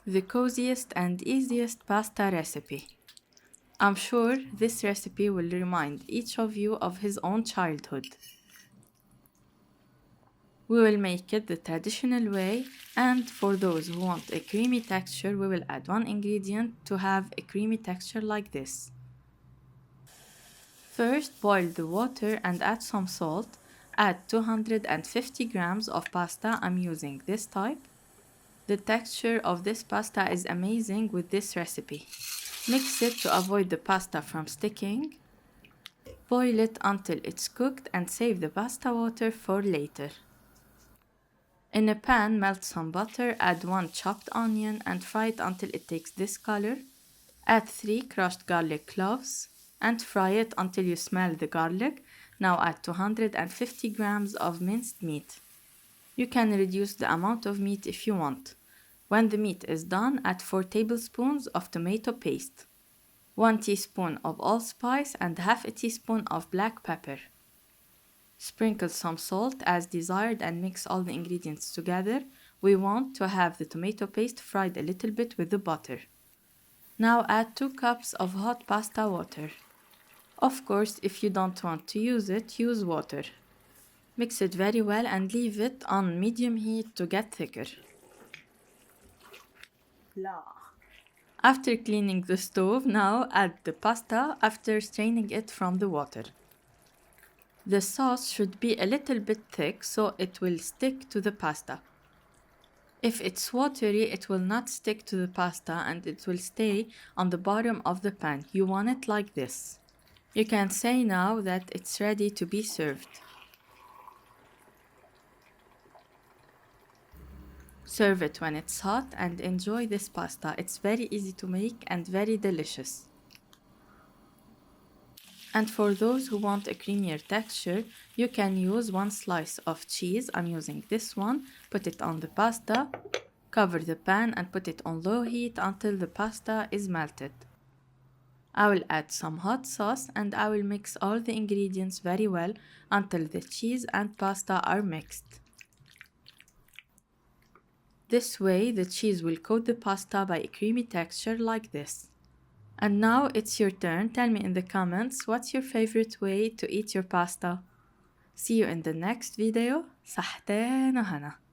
The coziest and easiest pasta recipe. I'm sure this recipe will remind each of you of his own childhood. We will make it the traditional way, and for those who want a creamy texture, we will add one ingredient to have a creamy texture like this. First, boil the water and add some salt. Add 250 grams of pasta. I'm using this type. The texture of this pasta is amazing with this recipe. Mix it to avoid the pasta from sticking. Boil it until it's cooked and save the pasta water for later. In a pan, melt some butter, add 1 chopped onion and fry it until it takes this color. Add 3 crushed garlic cloves and fry it until you smell the garlic. Now add 250 grams of minced meat. You can reduce the amount of meat if you want. When the meat is done, add 4 tablespoons of tomato paste, 1 teaspoon of allspice and half a teaspoon of black pepper. Sprinkle some salt as desired and mix all the ingredients together. We want to have the tomato paste fried a little bit with the butter. Now add 2 cups of hot pasta water. Of course, if you don't want to use it, use water. Mix it very well and leave it on medium heat to get thicker. After cleaning the stove, now add the pasta after straining it from the water. The sauce should be a little bit thick so it will stick to the pasta. If it's watery, it will not stick to the pasta and it will stay on the bottom of the pan. You want it like this. You can say now that it's ready to be served. Serve it when it's hot and enjoy this pasta. It's very easy to make and very delicious. And for those who want a creamier texture, you can use 1 slice of cheese. I'm using this one. Put it on the pasta, cover the pan and put it on low heat until the pasta is melted. I will add some hot sauce and I will mix all the ingredients very well until the cheese and pasta are mixed. This way, the cheese will coat the pasta by a creamy texture like this. And now it's your turn. Tell me in the comments what's your favorite way to eat your pasta. See you in the next video. صحتين وهنا.